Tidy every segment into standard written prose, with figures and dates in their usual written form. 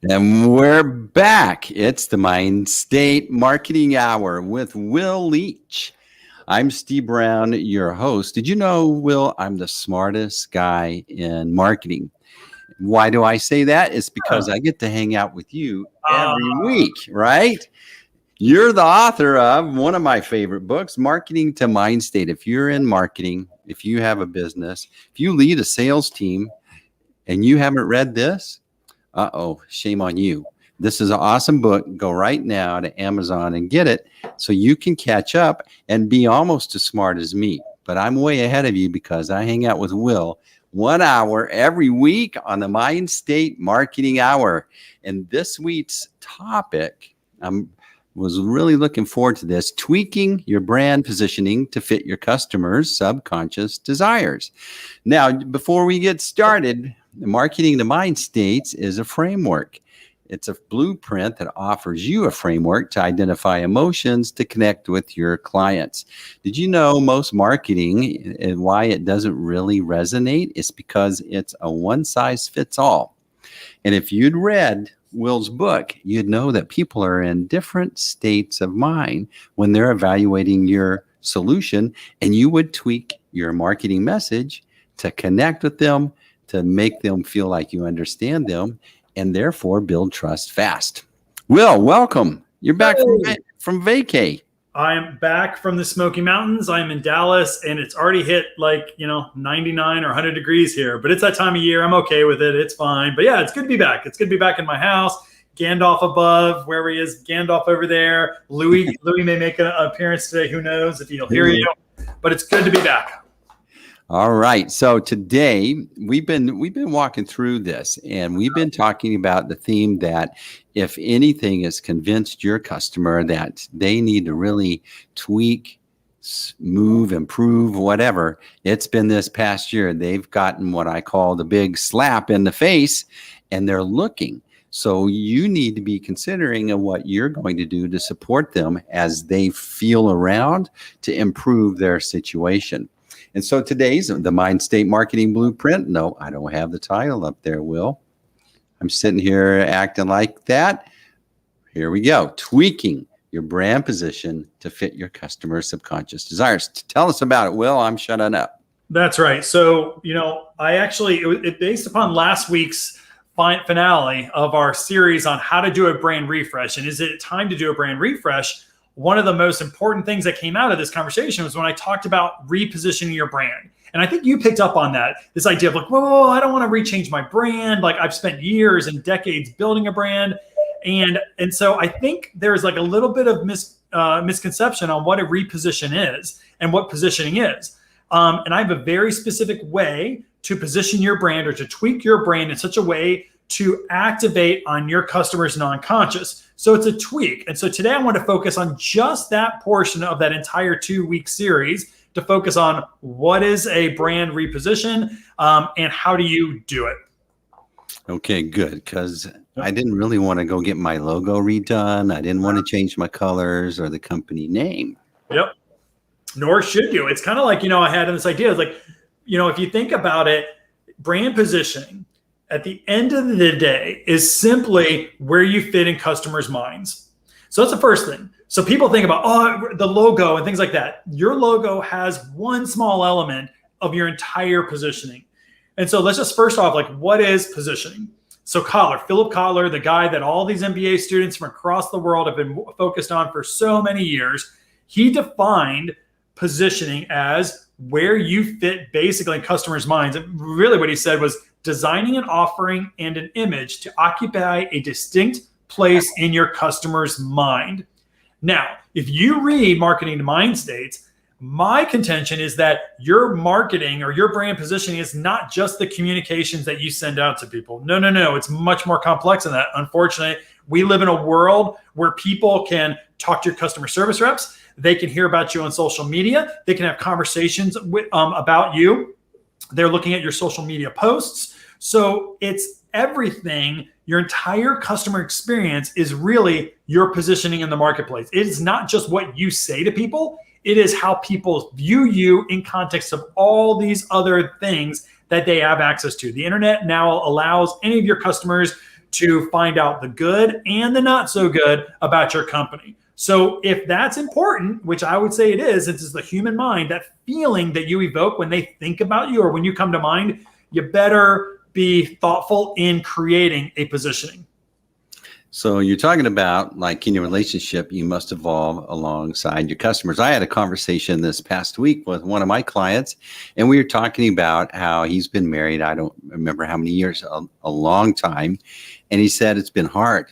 And we're back. It's the Mindstate Marketing Hour with Will Leach. I'm Steve Brown, your host. Did you know, Will, I'm the smartest guy in marketing? Why do I say that? It's because I get to hang out with you every week, right? You're the author of one of my favorite books, Marketing to Mindstate. If you're in marketing, if you have a business, if you lead a sales team and you haven't read this, shame on you. This is an awesome book. Go right now to Amazon and get it so you can catch up and be almost as smart as me. But I'm way ahead of you because I hang out with Will 1 hour every week on the Mindstate Marketing Hour. And this week's topic, was really looking forward to this, tweaking your brand positioning to fit your customers' subconscious desires. Now, before we get started, Marketing to Mindstates is a framework. It's a blueprint that offers you a framework to identify emotions to connect with your clients. Did you know most marketing and why it doesn't really resonate? It's because it's a one-size-fits-all. And if you'd read Will's book, you'd know that people are in different states of mind when they're evaluating your solution, and you would tweak your marketing message to connect with them, to make them feel like you understand them, and therefore build trust fast. Will, welcome. You're back from vacay. I'm back from the Smoky Mountains. I'm in Dallas, and it's already hit 99 or 100 degrees here. But it's that time of year. I'm okay with it. It's fine. But yeah, it's good to be back. It's good to be back in my house. Gandalf above, where he is. Gandalf over there. Louis may make an appearance today. Who knows if he'll hear you? But it's good to be back. All right. So today we've been walking through this, and we've been talking about the theme that if anything has convinced your customer that they need to really tweak, move, improve, whatever, it's been this past year. They've gotten what I call the big slap in the face, and they're looking. So you need to be considering of what you're going to do to support them as they feel around to improve their situation. And so today's the Mindstate Marketing Blueprint. No, I don't have the title up there, Will. I'm sitting here acting like that. Here we go. Tweaking your brand position to fit your customer's subconscious desires. Tell us about it, Will. I'm shutting up. That's right. So, it based upon last week's finale of our series on how to do a brand refresh. And is it time to do a brand refresh? One of the most important things that came out of this conversation was when I talked about repositioning your brand. And I think you picked up on that, this idea of whoa, I don't want to rechange my brand. I've spent years and decades building a brand. And so I think there's a little bit of misconception on what a reposition is and what positioning is. And I have a very specific way to position your brand or to tweak your brand in such a way to activate on your customer's non-conscious. So it's a tweak. And so today I want to focus on just that portion of that entire 2-week series to focus on what is a brand reposition and how do you do it. Okay, good. Because I didn't really want to go get my logo redone. I didn't want to change my colors or the company name. Yep. Nor should you. It's kind of I had this idea. It's if you think about it, brand positioning, at the end of the day, is simply where you fit in customers' minds. So that's the first thing. So people think about, the logo and things like that. Your logo has one small element of your entire positioning. And so let's just first off, what is positioning? So Philip Kotler, the guy that all these MBA students from across the world have been focused on for so many years, he defined positioning as where you fit basically in customers' minds. And really what he said was designing an offering and an image to occupy a distinct place in your customer's mind. Now, if you read Marketing to Mindstates, my contention is that your marketing or your brand positioning is not just the communications that you send out to people. No. It's much more complex than that. Unfortunately, we live in a world where people can talk to your customer service reps. They can hear about you on social media. They can have conversations about you. They're looking at your social media posts. So it's everything. Your entire customer experience is really your positioning in the marketplace. It is not just what you say to people. It is how people view you in context of all these other things that they have access to. The internet now allows any of your customers to find out the good and the not so good about your company. So if that's important, which I would say it is, it's the human mind, that feeling that you evoke when they think about you or when you come to mind, you better be thoughtful in creating a positioning. So you're talking about, like, in your relationship, you must evolve alongside your customers. I had a conversation this past week with one of my clients, and we were talking about how he's been married, I don't remember how many years, a long time. And he said it's been hard.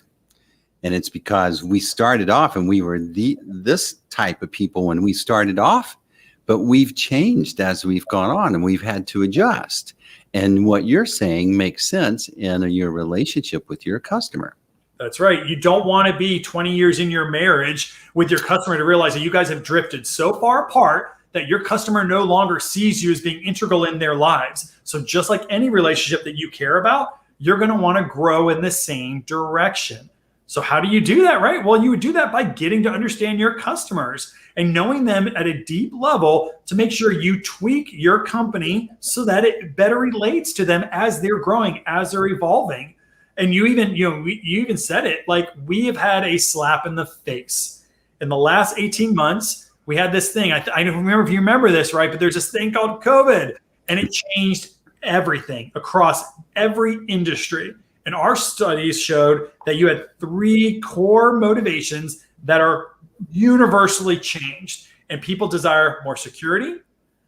And it's because we started off and we were this type of people when we started off, but we've changed as we've gone on and we've had to adjust. And what you're saying makes sense in your relationship with your customer. That's right. You don't want to be 20 years in your marriage with your customer to realize that you guys have drifted so far apart that your customer no longer sees you as being integral in their lives. So just like any relationship that you care about, you're going to want to grow in the same direction. So how do you do that, right? Well, you would do that by getting to understand your customers and knowing them at a deep level to make sure you tweak your company so that it better relates to them as they're growing, as they're evolving. And you even said it, like, we have had a slap in the face. In the last 18 months, we had this thing. I don't remember if you remember this, right? But there's this thing called COVID, and it changed everything across every industry. And our studies showed that you had 3 core motivations that are universally changed. And people desire more security,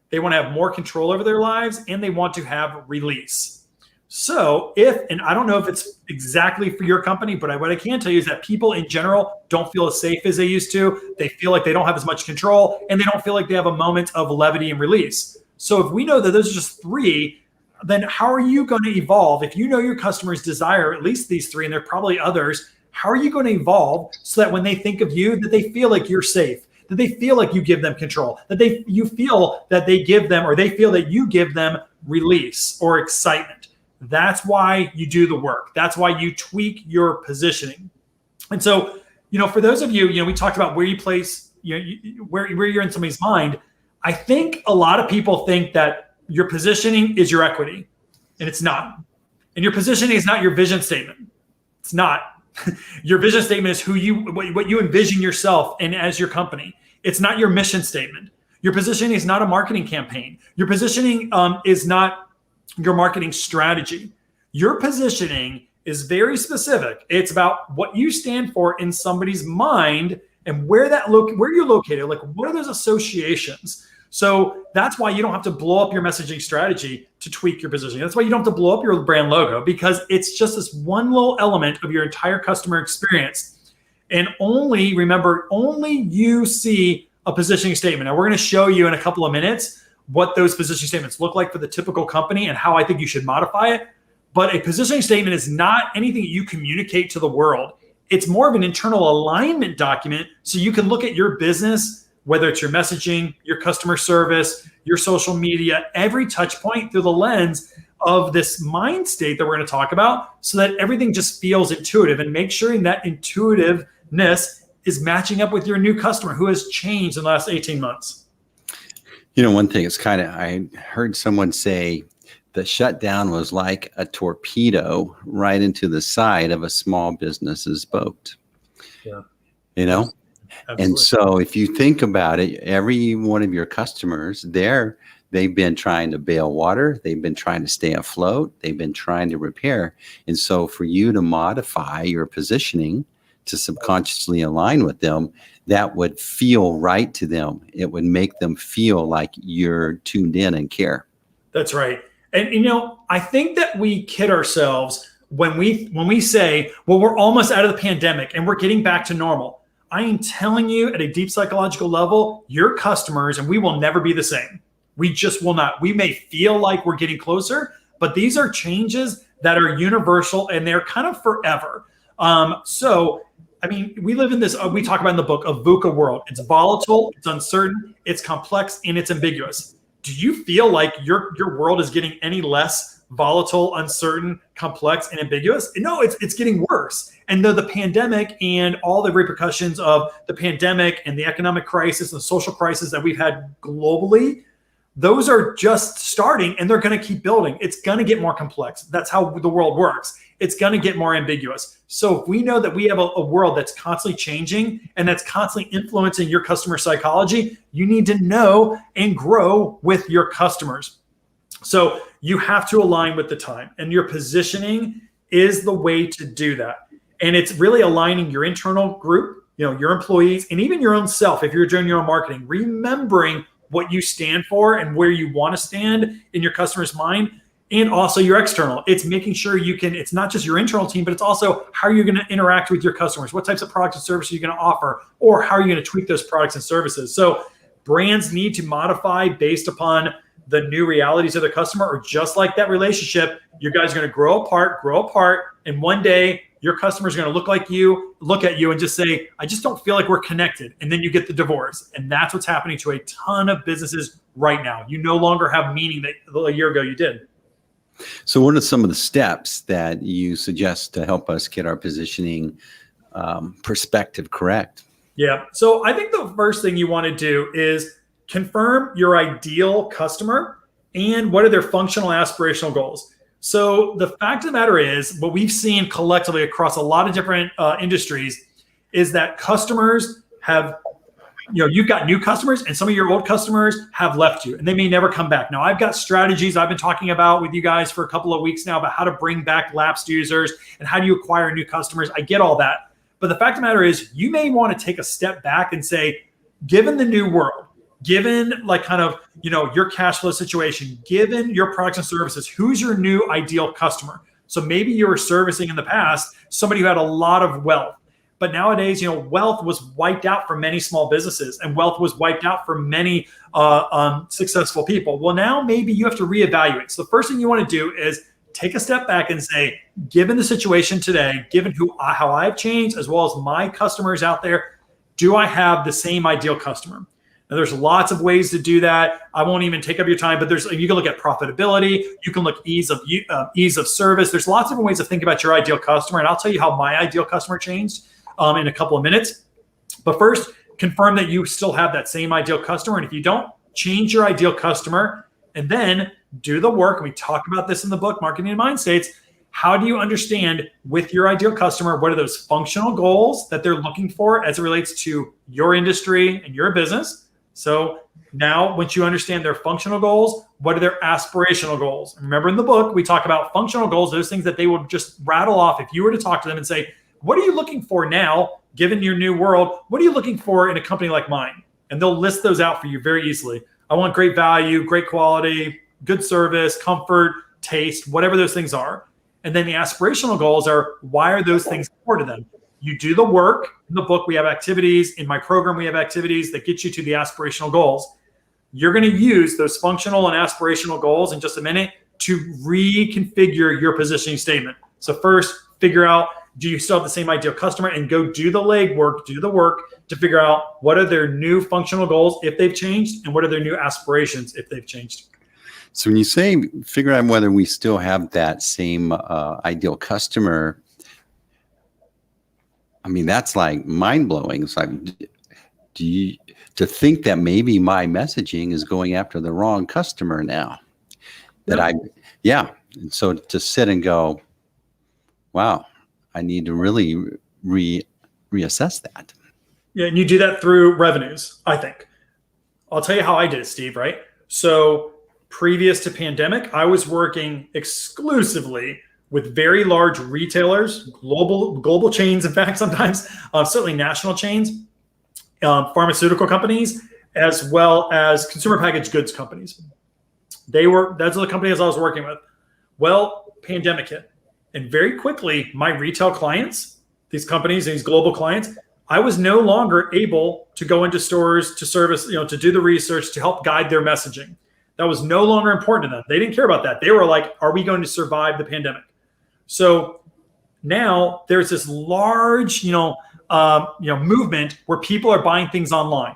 they want to have more control over their lives, and they want to have release. So and I don't know if it's exactly for your company, but what I can tell you is that people in general don't feel as safe as they used to. They feel like they don't have as much control, and they don't feel like they have a moment of levity and release. So if we know that those are just 3, then how are you going to evolve? If you know your customers desire at least these 3, and there are probably others, how are you going to evolve so that when they think of you, that they feel like you're safe, that they feel like you give them control, that you feel that they give them, or they feel that you give them release or excitement? That's why you do the work. That's why you tweak your positioning. And so, for those of you, we talked about where you place, where you're in somebody's mind. I think a lot of people think that your positioning is your equity, and it's not. And your positioning is not your vision statement. It's not. Your vision statement is what you envision yourself and as your company. It's not your mission statement. Your positioning is not a marketing campaign. Your positioning is not your marketing strategy. Your positioning is very specific. It's about what you stand for in somebody's mind and where you're located. Like, what are those associations? So that's why you don't have to blow up your messaging strategy to tweak your positioning. That's why you don't have to blow up your brand logo, because it's just this one little element of your entire customer experience. And only you see a positioning statement. And we're going to show you in a couple of minutes what those positioning statements look like for the typical company and how I think you should modify it. But a positioning statement is not anything that you communicate to the world. It's more of an internal alignment document, so you can look at your business, whether it's your messaging, your customer service, your social media, every touch point through the lens of this mind state that we're going to talk about, so that everything just feels intuitive, and make sure that intuitiveness is matching up with your new customer who has changed in the last 18 months. One thing is I heard someone say the shutdown was like a torpedo right into the side of a small business's boat. Yeah. Absolutely. And so if you think about it, every one of your customers they've been trying to bail water. They've been trying to stay afloat. They've been trying to repair. And so for you to modify your positioning to subconsciously align with them, that would feel right to them. It would make them feel like you're tuned in and care. That's right. And, I think that we kid ourselves when we say, well, we're almost out of the pandemic and we're getting back to normal. I am telling you, at a deep psychological level, your customers and we will never be the same. We just will not. We may feel like we're getting closer, but these are changes that are universal and they're kind of forever. We live in this, we talk about in the book, a VUCA world. It's volatile, it's uncertain, it's complex, and it's ambiguous. Do you feel like your world is getting any less volatile, uncertain, complex, and ambiguous? No, it's getting worse. And though the pandemic and all the repercussions of the pandemic and the economic crisis and the social crisis that we've had globally, those are just starting and they're going to keep building. It's going to get more complex. That's how the world works. It's going to get more ambiguous. So if we know that we have a world that's constantly changing and that's constantly influencing your customer psychology, you need to know and grow with your customers. So you have to align with the time, and your positioning is the way to do that. And it's really aligning your internal group, your employees, and even your own self. If you're doing your own marketing, remembering what you stand for and where you want to stand in your customer's mind, and also your external. It's making sure it's not just your internal team, but it's also how you're going to interact with your customers. What types of products and services are you going to offer, or how are you going to tweak those products and services? So brands need to modify based upon the new realities of the customer, or just like that relationship, you guys are going to grow apart. And one day your customers are going to look at you and just say, I just don't feel like we're connected. And then you get the divorce. And that's what's happening to a ton of businesses right now. You no longer have meaning that a year ago you did. So what are some of the steps that you suggest to help us get our positioning perspective correct? Yeah. So I think the first thing you want to do is confirm your ideal customer and what are their functional aspirational goals. So the fact of the matter is, what we've seen collectively across a lot of different industries is that customers have, you've got new customers, and some of your old customers have left you and they may never come back. Now, I've got strategies I've been talking about with you guys for a couple of weeks now about how to bring back lapsed users and how do you acquire new customers. I get all that. But the fact of the matter is, you may want to take a step back and say, given the new world, given your cash flow situation, given your products and services, who's your new ideal customer? So maybe you were servicing in the past somebody who had a lot of wealth, but nowadays, wealth was wiped out for many small businesses, and wealth was wiped out for many successful people. Well, now maybe you have to reevaluate. So the first thing you want to do is take a step back and say, given the situation today, given how I've changed, as well as my customers out there, do I have the same ideal customer? Now, there's lots of ways to do that. I won't even take up your time, but you can look at profitability. You can look ease of service. There's lots of different ways to think about your ideal customer. And I'll tell you how my ideal customer changed in a couple of minutes. But first, confirm that you still have that same ideal customer. And if you don't, change your ideal customer and then do the work. And we talk about this in the book, Marketing in Mind States. How do you understand with your ideal customer, what are those functional goals that they're looking for as it relates to your industry and your business? So now, once you understand their functional goals, what are their aspirational goals? Remember, in the book, we talk about functional goals, those things that they would just rattle off. If you were to talk to them and say, what are you looking for now, given your new world? What are you looking for in a company like mine? And they'll list those out for you very easily. I want great value, great quality, good service, comfort, taste, whatever those things are. And then the aspirational goals are, why are those things important to them? You do the work. In the book, we have activities. In my program, we have activities that get you to the aspirational goals. You're going to use those functional and aspirational goals in just a minute to reconfigure your positioning statement. So first, figure out, do you still have the same ideal customer? And go do the legwork, do the work to figure out what are their new functional goals if they've changed, and what are their new aspirations if they've changed. So when you say figure out whether we still have that same ideal customer, I mean, that's like mind-blowing. It's like, to think that maybe my messaging is going after the wrong customer now. And so to sit and go, wow, I need to really reassess that. Yeah, and you do that through revenues, I think. I'll tell you how I did it, Steve, right? So previous to pandemic, I was working exclusively with very large retailers, global chains, in fact, sometimes, certainly national chains, pharmaceutical companies, as well as consumer packaged goods companies. Those are the companies I was working with. Well, pandemic hit. And very quickly, my retail clients, these companies, these global clients, I was no longer able to go into stores to service, to do the research, to help guide their messaging. That was no longer important to them. They didn't care about that. They were like, are we going to survive the pandemic? So now there's this large, movement where people are buying things online.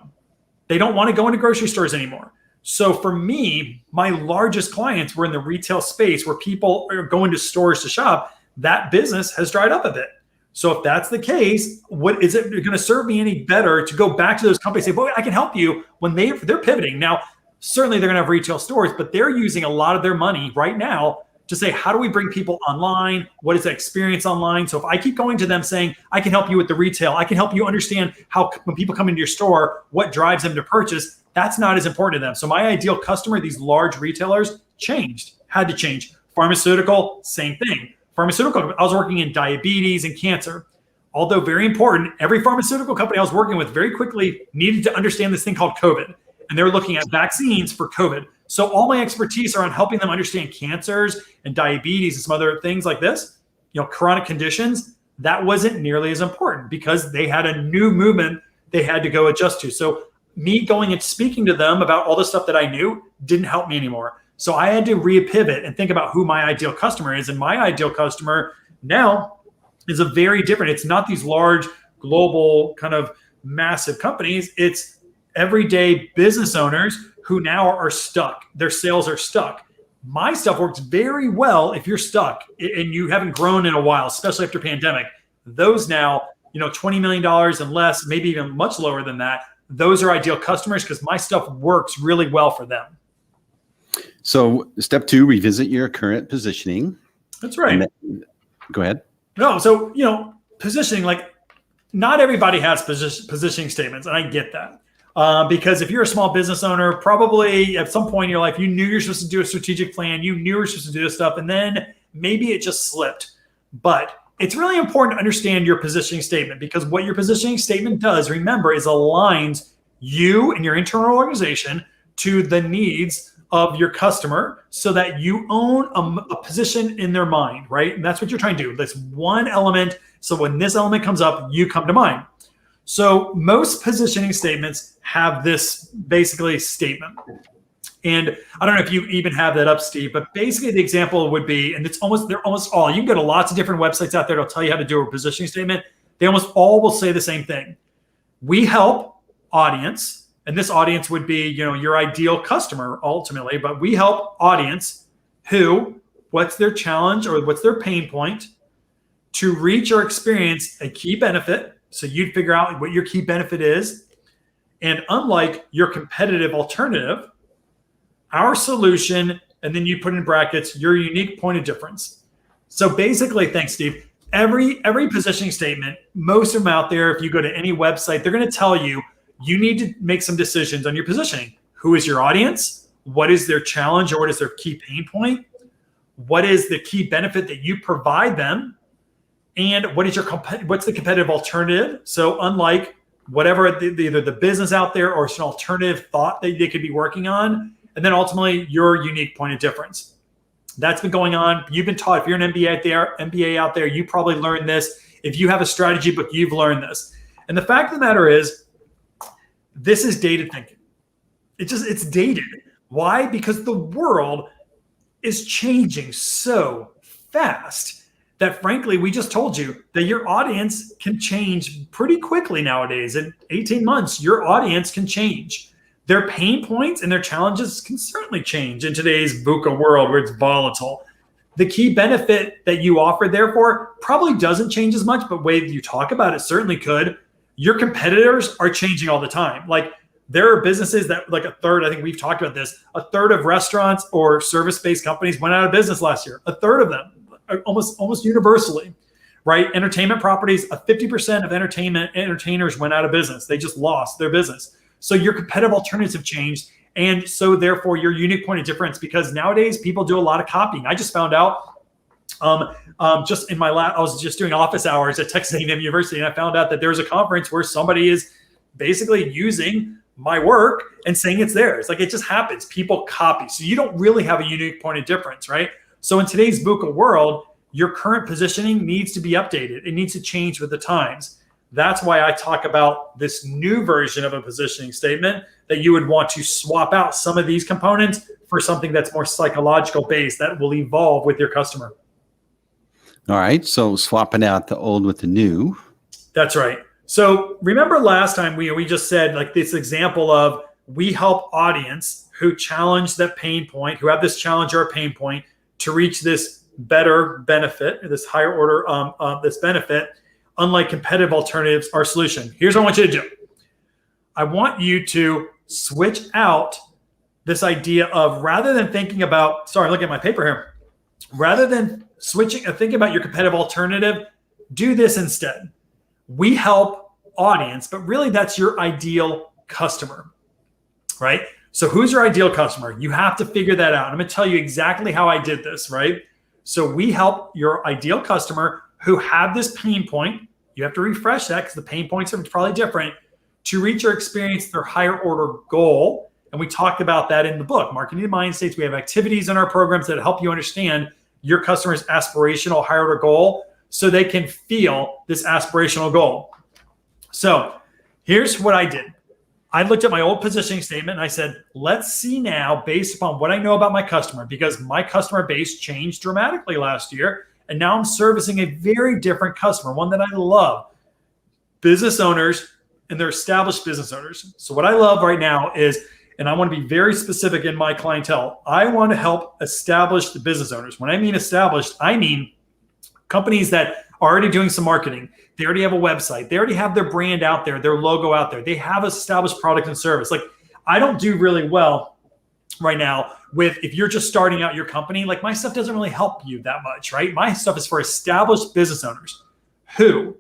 They don't want to go into grocery stores anymore. So for me, my largest clients were in the retail space where people are going to stores to shop. That business has dried up a bit. So if that's the case, what is it going to serve me any better to go back to those companies and say, boy, I can help you when they're pivoting. Now, Certainly they're going to have retail stores, but they're using a lot of their money right now to say, how do we bring people online? What is the experience online? So if I keep going to them saying, I can help you with the retail, I can help you understand how when people come into your store, what drives them to purchase, that's not as important to them. So my ideal customer, these large retailers, had to change. Pharmaceutical, same thing. Pharmaceutical, I was working in diabetes and cancer. Although very important, every pharmaceutical company I was working with very quickly needed to understand this thing called COVID. And they were looking at vaccines for COVID. So all my expertise are on helping them understand cancers and diabetes and some other things like this, chronic conditions. That wasn't nearly as important because they had a new movement they had to go adjust to. So me going and speaking to them about all the stuff that I knew didn't help me anymore. So I had to repivot and think about who my ideal customer is. And my ideal customer now is a very different, it's not these large global kind of massive companies. It's everyday business owners who now are stuck. Their sales are stuck. My stuff works very well if you're stuck and you haven't grown in a while, especially after pandemic. Those now, $20 million and less, maybe even much lower than that. Those are ideal customers because my stuff works really well for them. So step 2, revisit your current positioning. That's right. Go ahead. No, so, positioning, like not everybody has positioning statements, and I get that. Because if you're a small business owner, probably at some point in your life, you knew you're supposed to do a strategic plan, you knew you were supposed to do this stuff, and then maybe it just slipped. But it's really important to understand your positioning statement because what your positioning statement does, remember, is aligns you and your internal organization to the needs of your customer so that you own a position in their mind, right? And that's what you're trying to do. That's one element. So when this element comes up, you come to mind. So most positioning statements have this basically statement. And I don't know if you even have that up, Steve, but basically the example would be, and they're almost all, you can go to lots of different websites out there that'll tell you how to do a positioning statement. They almost all will say the same thing. We help audience, and this audience would be, your ideal customer ultimately, but we help audience who, what's their challenge or what's their pain point to reach or experience a key benefit. So you'd figure out what your key benefit is. And unlike your competitive alternative, our solution, and then you put in brackets, your unique point of difference. So basically, thanks, Steve, every positioning statement, most of them out there, if you go to any website, they're going to tell you, you need to make some decisions on your positioning. Who is your audience? What is their challenge or what is their key pain point? What is the key benefit that you provide them? And what's the competitive alternative? So unlike whatever either the business out there or it's an alternative thought that they could be working on, and then ultimately your unique point of difference. That's been going on. You've been taught, if you're an MBA out there, you probably learned this. If you have a strategy book, you've learned this. And the fact of the matter is, this is dated thinking. It's dated. Why? Because the world is changing so fast that frankly, we just told you that your audience can change pretty quickly nowadays. In 18 months, your audience can change. Their pain points and their challenges can certainly change in today's VUCA world where it's volatile. The key benefit that you offer, therefore, probably doesn't change as much, but the way you talk about it certainly could. Your competitors are changing all the time. Like there are businesses that like a third, I think we've talked about this, a third of restaurants or service-based companies went out of business last year. A third of them, almost universally, right? Entertainment properties, 50% of entertainers went out of business. They just lost their business. So your competitive alternatives have changed. And so therefore your unique point of difference, because nowadays people do a lot of copying. I just found out just in my lab, I was just doing office hours at Texas A&M University, and I found out that there's a conference where somebody is basically using my work and saying it's theirs. Like it just happens. People copy. So you don't really have a unique point of difference, right? So in today's VUCA world, your current positioning needs to be updated. It needs to change with the times. That's why I talk about this new version of a positioning statement that you would want to swap out some of these components for something that's more psychological based that will evolve with your customer. All right. So swapping out the old with the new. That's right. So remember last time we just said like this example of we help audience who challenge that pain point, who have this challenge or pain point to reach this better benefit, this higher order, this benefit, unlike competitive alternatives or solution. Here's what I want you to do. I want you to switch out this idea of rather than thinking about, sorry, look at my paper here, rather than thinking about your competitive alternative, do this instead. We help audience, but really that's your ideal customer, right? So who's your ideal customer? You have to figure that out. I'm going to tell you exactly how I did this, right? So we help your ideal customer who have this pain point. You have to refresh that because the pain points are probably different to reach or experience their higher order goal. And we talked about that in the book, Marketing to Mind States. We have activities in our programs that help you understand your customer's aspirational higher order goal so they can feel this aspirational goal. So here's what I did. I looked at my old positioning statement and I said, let's see now, based upon what I know about my customer, because my customer base changed dramatically last year. And now I'm servicing a very different customer, one that I love. Business owners, and they're established business owners. So what I love right now is, and I want to be very specific in my clientele, I want to help establish the business owners. When I mean established, I mean companies that are already doing some marketing. They already have a website. They already have their brand out there, their logo out there. They have established product and service. Like, I don't do really well right now with, if you're just starting out your company, like my stuff doesn't really help you that much, right? My stuff is for established business owners who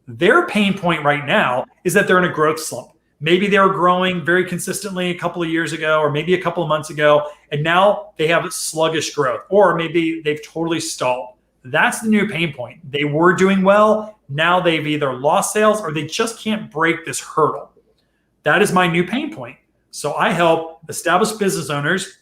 their pain point right now is that they're in a growth slump. Maybe they were growing very consistently a couple of years ago, or maybe a couple of months ago, and now they have sluggish growth, or maybe they've totally stalled. That's the new pain point. They were doing well. Now they've either lost sales or they just can't break this hurdle. That is my new pain point. So I help established business owners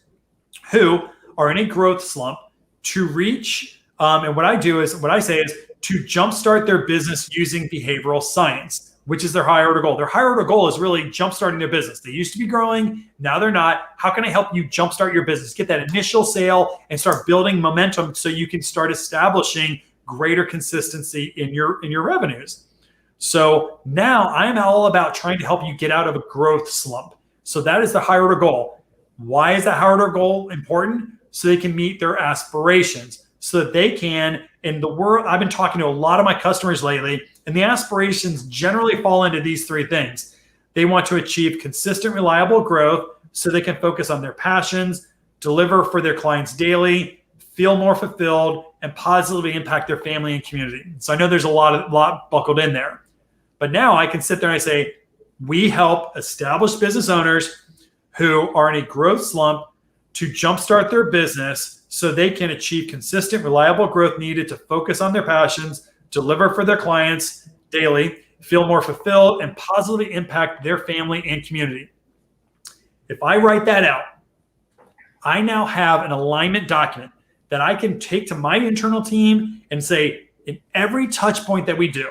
who are in a growth slump to reach, and what I say is to jumpstart their business using behavioral science, which is their higher order goal. Their higher order goal is really jumpstarting their business. They used to be growing, now they're not. How can I help you jumpstart your business, get that initial sale and start building momentum so you can start establishing greater consistency in your revenues? So now I'm all about trying to help you get out of a growth slump. So that is the higher order goal. Why is that higher order goal important? So they can meet their aspirations, so that they can, in the world, I've been talking to a lot of my customers lately, and the aspirations generally fall into these three things. They want to achieve consistent, reliable growth so they can focus on their passions, deliver for their clients daily, feel more fulfilled, and positively impact their family and community. So I know there's a lot buckled in there. But now I can sit there and I say, we help established business owners who are in a growth slump to jumpstart their business so they can achieve consistent, reliable growth needed to focus on their passions, deliver for their clients daily, feel more fulfilled, and positively impact their family and community. If I write that out, I now have an alignment document that I can take to my internal team and say, in every touch point that we do,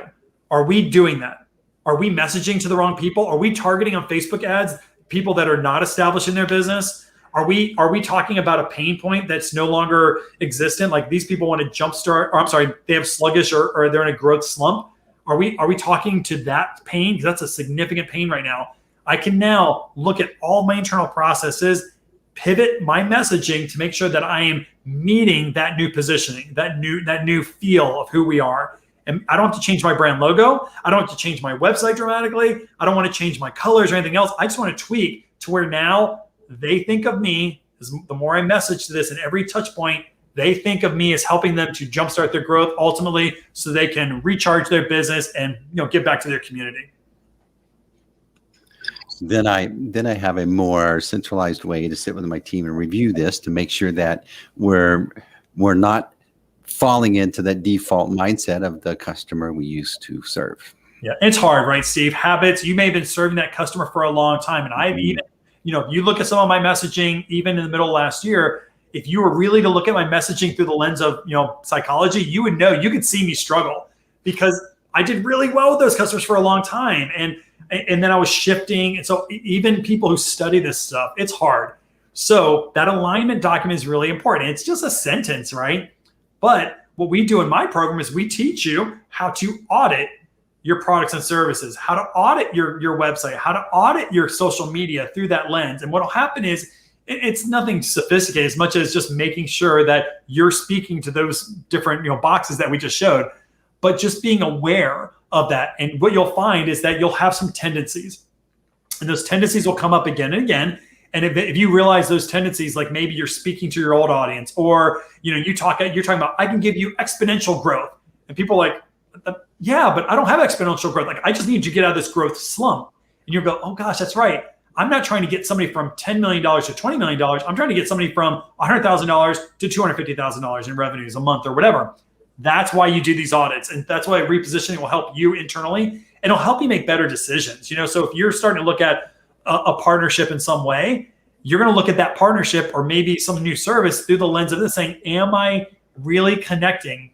are we doing that? Are we messaging to the wrong people? Are we targeting on Facebook ads people that are not established in their business? Are we talking about a pain point that's no longer existent? Like, these people want to jumpstart, or I'm sorry, they have sluggish or they're in a growth slump. Are we talking to that pain? Because that's a significant pain right now. I can now look at all my internal processes, pivot my messaging to make sure that I am meeting that new positioning, that new feel of who we are. And I don't have to change my brand logo. I don't have to change my website dramatically. I don't want to change my colors or anything else. I just want to tweak to where now they think of me, as the more I message to this in every touch point, they think of me as helping them to jumpstart their growth ultimately so they can recharge their business and give back to their community. Then I have a more centralized way to sit with my team and review this to make sure that we're not falling into that default mindset of the customer we used to serve. Yeah, it's hard, right, Steve? Habits. You may have been serving that customer for a long time, and I've even, if you look at some of my messaging, even in the middle of last year, if you were really to look at my messaging through the lens of psychology, you would know, you could see me struggle because I did really well with those customers for a long time, and then I was shifting. And so even people who study this stuff, it's hard. So that alignment document is really important. It's just a sentence, right? But what we do in my program is we teach you how to audit your products and services, how to audit your website, how to audit your social media through that lens. And what will happen is it's nothing sophisticated as much as just making sure that you're speaking to those different boxes that we just showed, but just being aware of that. And what you'll find is that you'll have some tendencies, and those tendencies will come up again and again. And if you realize those tendencies, like maybe you're speaking to your old audience, or you're talking about, I can give you exponential growth, and people are like, yeah, but I don't have exponential growth. Like, I just need you to get out of this growth slump. And you go, oh gosh, that's right. I'm not trying to get somebody from $10 million to $20 million. I'm trying to get somebody from $100,000 to $250,000 in revenues a month or whatever. That's why you do these audits. And that's why repositioning will help you internally, and it'll help you make better decisions. So if you're starting to look at a partnership in some way, you're going to look at that partnership or maybe some new service through the lens of this, saying, am I really connecting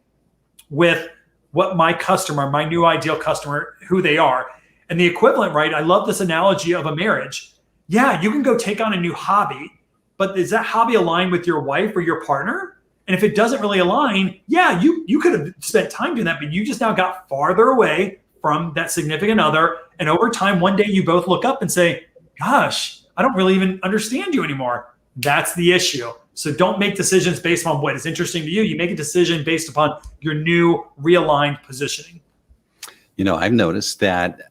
with what my customer, my new ideal customer, who they are? And the equivalent, right? I love this analogy of a marriage. Yeah, you can go take on a new hobby, but is that hobby aligned with your wife or your partner? And if it doesn't really align, yeah, you could have spent time doing that, but you just now got farther away from that significant other. And over time, one day you both look up and say, gosh, I don't really even understand you anymore. That's the issue. So don't make decisions based on what is interesting to you. You make a decision based upon your new realigned positioning. I've noticed that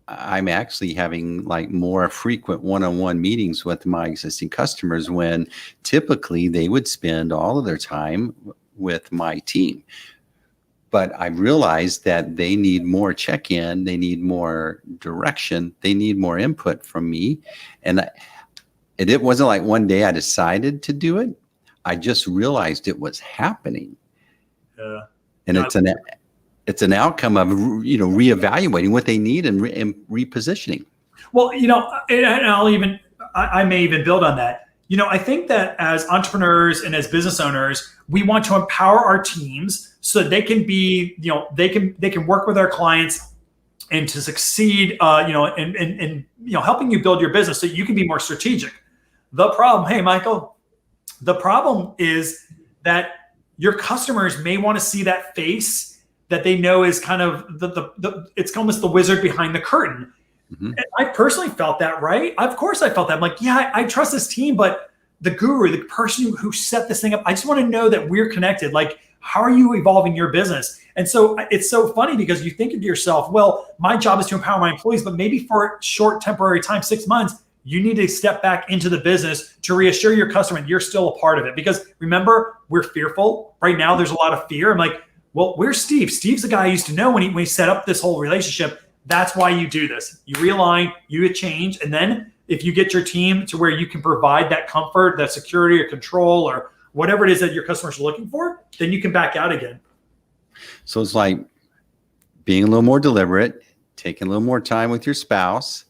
I'm actually having like more frequent one-on-one meetings with my existing customers, when typically they would spend all of their time with my team. But I realized that they need more check-in, they need more direction, they need more input from me. And it wasn't like one day I decided to do it. I just realized it was happening. Yeah. And it's an outcome of reevaluating what they need and repositioning. Well, and I may even build on that. I think that as entrepreneurs and as business owners, we want to empower our teams so that they can be, they can work with our clients and to succeed, and helping you build your business so you can be more strategic. The problem, hey, Michael, the problem is that your customers may want to see that face that they know is kind of it's almost the wizard behind the curtain. Mm-hmm. And I personally felt that, right? Of course I felt that. I'm like, yeah, I trust this team, but the guru, the person who set this thing up, I just want to know that we're connected. Like, how are you evolving your business? And so it's so funny because you think to yourself, well, my job is to empower my employees, but maybe for a short temporary time, 6 months, you need to step back into the business to reassure your customer that you're still a part of it. Because remember, we're fearful. Right now, there's a lot of fear. I'm like, well, where's Steve? Steve's the guy I used to know when he set up this whole relationship. That's why you do this. You realign, you change. And then if you get your team to where you can provide that comfort, that security or control or whatever it is that your customers are looking for, then you can back out again. So it's like being a little more deliberate, taking a little more time with your spouse.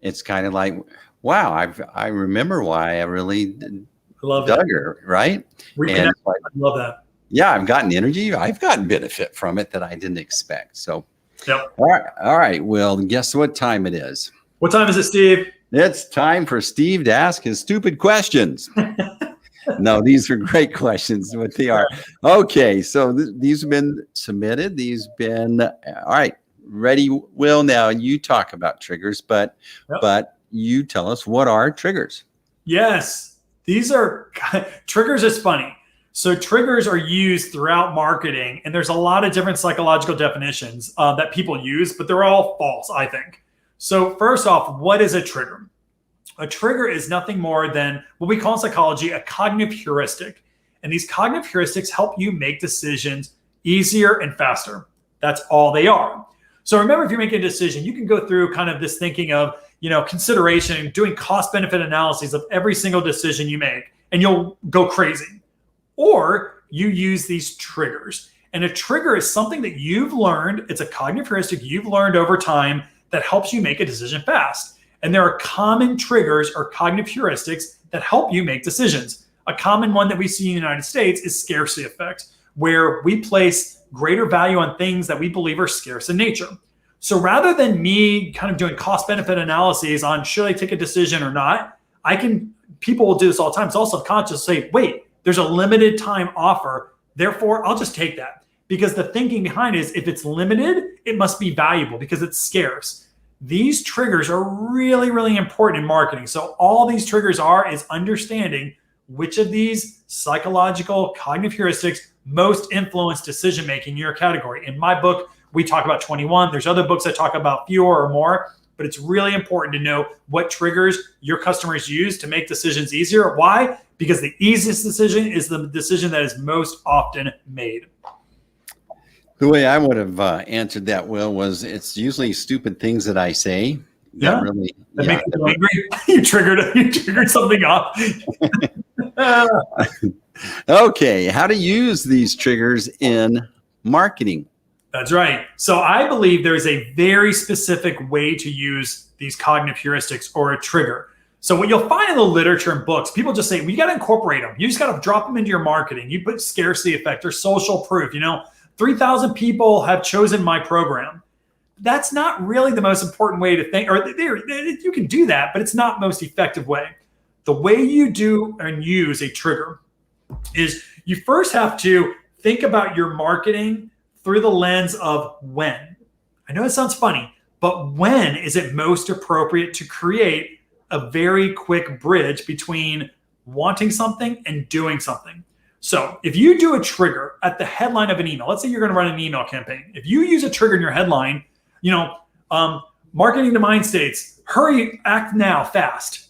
It's kind of like, wow, I remember why I really dug her, right? Reconnect. I love that. Yeah, I've gotten energy. I've gotten benefit from it that I didn't expect. So, yep. All right. Well, guess what time it is? What time is it, Steve? It's time for Steve to ask his stupid questions. No, these are great questions. What they are. Okay, so these have been submitted. All right. Ready, Will? Now you talk about triggers, but you tell us, what are triggers? Yes, these are triggers. Is funny. So triggers are used throughout marketing, and there's a lot of different psychological definitions that people use, but they're all false, I think. So first off, what is a trigger? A trigger is nothing more than what we call in psychology a cognitive heuristic. And these cognitive heuristics help you make decisions easier and faster. That's all they are. So remember, if you're making a decision, you can go through kind of this thinking of, consideration and doing cost benefit analyses of every single decision you make, and you'll go crazy. Or you use these triggers. And a trigger is something that you've learned. It's a cognitive heuristic you've learned over time that helps you make a decision fast. And there are common triggers or cognitive heuristics that help you make decisions. A common one that we see in the United States is scarcity effect, where we place greater value on things that we believe are scarce in nature. So rather than me kind of doing cost benefit analyses on should I take a decision or not, people will do this all the time. It's all subconscious. Say, wait, there's a limited time offer. Therefore, I'll just take that. Because the thinking behind it is if it's limited, it must be valuable because it's scarce. These triggers are really, really important in marketing. So all these triggers is understanding which of these psychological cognitive heuristics most influence decision-making in your category. In my book, we talk about 21. There's other books that talk about fewer or more, but it's really important to know what triggers your customers use to make decisions easier. Why? Because the easiest decision is the decision that is most often made. The way I would have answered that, Will, was it's usually stupid things that I say that really makes you angry. You triggered something off. Okay, how to use these triggers in marketing. That's right. So I believe there is a very specific way to use these cognitive heuristics or a trigger. So what you'll find in the literature and books, people just say, well, you got to incorporate them. You just got to drop them into your marketing. You put scarcity effect or social proof. 3,000 people have chosen my program. That's not really the most important way to think, or you can do that, but it's not the most effective way. The way you do and use a trigger is you first have to think about your marketing through the lens of when. I know it sounds funny, but when is it most appropriate to create a very quick bridge between wanting something and doing something? So if you do a trigger at the headline of an email, let's say you're going to run an email campaign. If you use a trigger in your headline, marketing to mind states, hurry, act now, fast.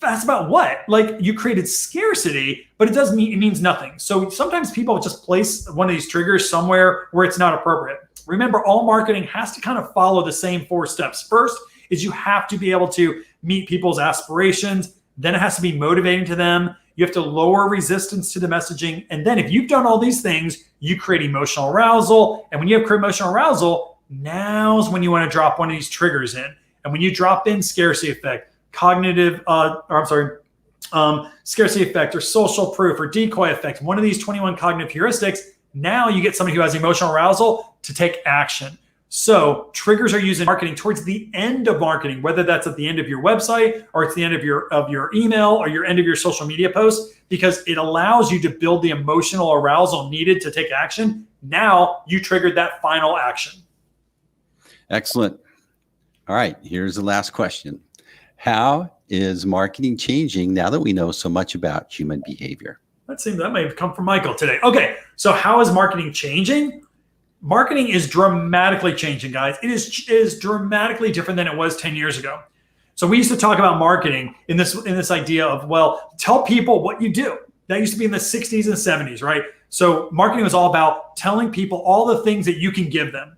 Fast about what? Like, you created scarcity, but it means nothing. So sometimes people just place one of these triggers somewhere where it's not appropriate. Remember, all marketing has to kind of follow the same 4 steps. First is you have to be able to meet people's aspirations. Then it has to be motivating to them. You have to lower resistance to the messaging. And then if you've done all these things, you create emotional arousal. And when you have emotional arousal, now's when you want to drop one of these triggers in. And when you drop in scarcity effect, scarcity effect or social proof or decoy effect, one of these 21 cognitive heuristics, now you get somebody who has emotional arousal to take action. So triggers are used in marketing towards the end of marketing, whether that's at the end of your website or it's the end of your email or your end of your social media post, because it allows you to build the emotional arousal needed to take action. Now you triggered that final action. Excellent. All right, here's the last question. How is marketing changing now that we know so much about human behavior? That may have come from Michael today. Okay, so how is marketing changing? Marketing is dramatically changing, guys. It is dramatically different than it was 10 years ago. So we used to talk about marketing in this idea of, well, tell people what you do. That used to be in the 60s and 70s, right? So marketing was all about telling people all the things that you can give them.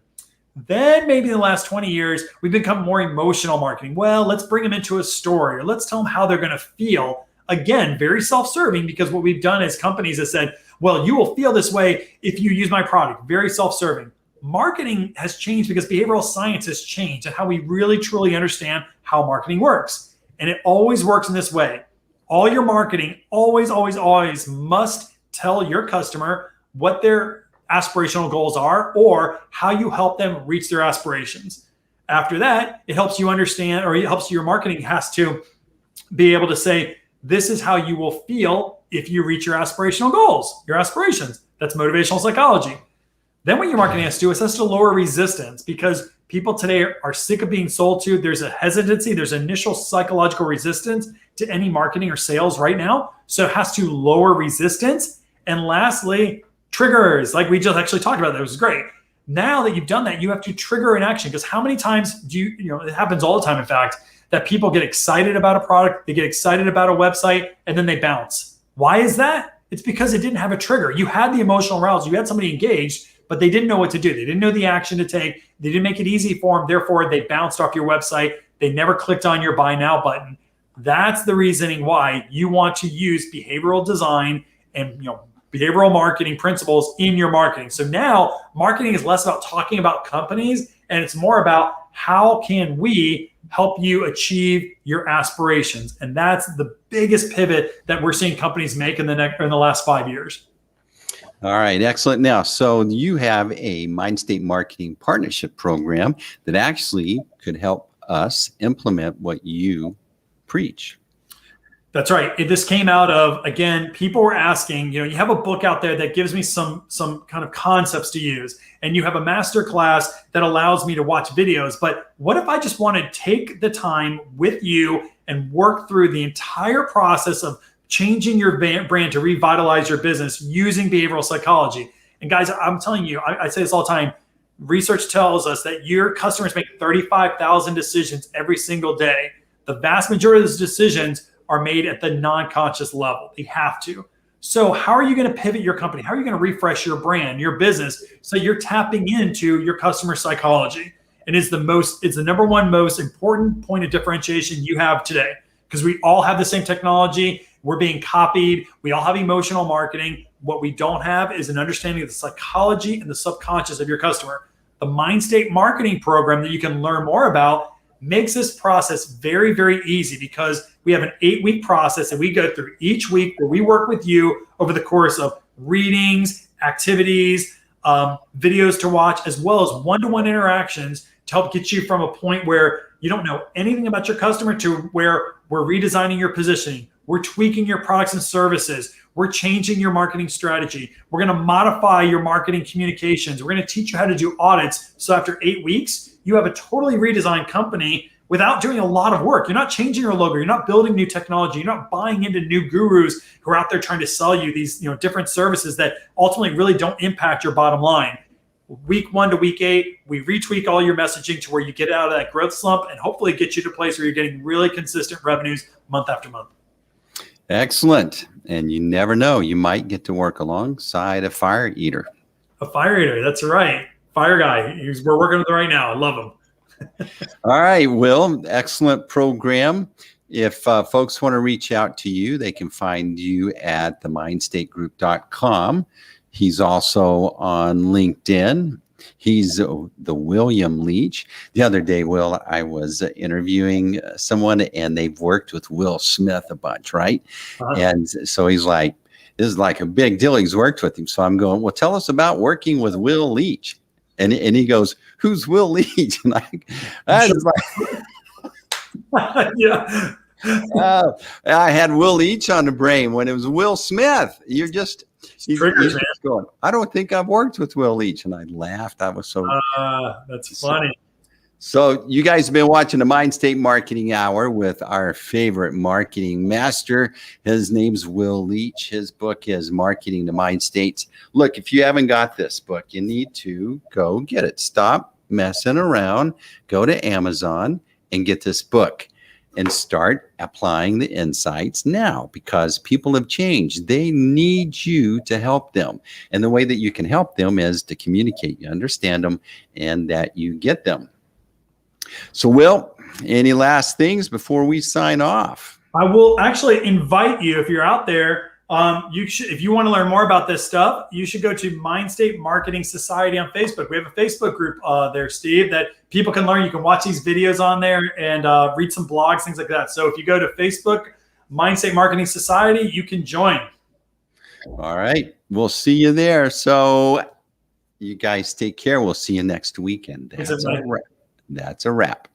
Then maybe in the last 20 years, we've become more emotional marketing. Well, let's bring them into a story, or let's tell them how they're going to feel. Again, very self-serving, because what we've done as companies is said, well, you will feel this way if you use my product. Very self-serving. Marketing has changed because behavioral science has changed and how we really truly understand how marketing works. And it always works in this way. All your marketing always, always, always must tell your customer what their aspirational goals are or how you help them reach their aspirations. After that, it helps you understand, or it helps your marketing has to be able to say, this is how you will feel if you reach your aspirational goals, your aspirations. That's motivational psychology. Then what your marketing has to do is has to lower resistance, because people today are sick of being sold to. There's a hesitancy, there's initial psychological resistance to any marketing or sales right now. So it has to lower resistance. And lastly, triggers, like we just actually talked about. That was great. Now that you've done that, you have to trigger an action, because how many times it happens all the time, in fact, that people get excited about a product, they get excited about a website, and then they bounce. Why is that? It's because it didn't have a trigger. You had the emotional arousal, you had somebody engaged, but they didn't know what to do. They didn't know the action to take. They didn't make it easy for them. Therefore, they bounced off your website. They never clicked on your buy now button. That's the reasoning why you want to use behavioral design and behavioral marketing principles in your marketing. So now marketing is less about talking about companies, and it's more about how can we help you achieve your aspirations. And that's the biggest pivot that we're seeing companies make in the last 5 years. All right, excellent. Now, so you have a Mindstate Marketing Partnership Program that actually could help us implement what you preach. That's right. This came out of, again, people were asking, you have a book out there that gives me some kind of concepts to use, and you have a master class that allows me to watch videos. But what if I just want to take the time with you and work through the entire process of changing your brand to revitalize your business using behavioral psychology? And guys, I'm telling you, I say this all the time, research tells us that your customers make 35,000 decisions every single day. The vast majority of those decisions are made at the non-conscious level. They have to. So how are you going to pivot your company? How are you going to refresh your brand, your business, so you're tapping into your customer psychology? And it's the number one most important point of differentiation you have today, because we all have the same technology. We're being copied. We all have emotional marketing. What we don't have is an understanding of the psychology and the subconscious of your customer. The Mindstate Marketing program that you can learn more about makes this process very, very easy, because we have an 8-week process that we go through each week, where we work with you over the course of readings, activities, videos to watch, as well as one-to-one interactions to help get you from a point where you don't know anything about your customer to where we're redesigning your positioning. We're tweaking your products and services. We're changing your marketing strategy. We're going to modify your marketing communications. We're going to teach you how to do audits. So after 8 weeks, you have a totally redesigned company without doing a lot of work. You're not changing your logo. You're not building new technology. You're not buying into new gurus who are out there trying to sell you these, different services that ultimately really don't impact your bottom line. Week 1 to week 8, we retweak all your messaging to where you get out of that growth slump and hopefully get you to a place where you're getting really consistent revenues month after month. Excellent. And you never know, you might get to work alongside a fire eater. A fire eater, that's right. Fire guy. We're working with him right now. I love him. All right, Will, excellent program. If folks want to reach out to you, they can find you at themindstategroup.com. He's also on LinkedIn. He's the William Leach. The other day, Will, I was interviewing someone, and they've worked with Will Smith a bunch, right? And so he's like, this is like a big deal. He's worked with him. So I'm going, well, tell us about working with Will Leach. And he goes, who's Will Leach? And I was like, yeah. I had Will Leach on the brain when it was Will Smith. You're just, he's just going, I don't think I've worked with Will Leach. And I laughed. I was so. That's funny. So you guys have been watching the Mindstate Marketing Hour with our favorite marketing master. His name's Will Leach. His book is Marketing to Mind States. Look, if you haven't got this book, you need to go get it. Stop messing around. Go to Amazon and get this book and start applying the insights now, because people have changed. They need you to help them. And the way that you can help them is to communicate, you understand them, and that you get them. So, Will, any last things before we sign off? I will actually invite you, if you're out there, if you want to learn more about this stuff, you should go to Mindstate Marketing Society on Facebook. We have a Facebook group there, Steve, that people can learn. You can watch these videos on there and read some blogs, things like that. So if you go to Facebook, Mindstate Marketing Society, you can join. All right. We'll see you there. So you guys take care. We'll see you next weekend. That's a wrap.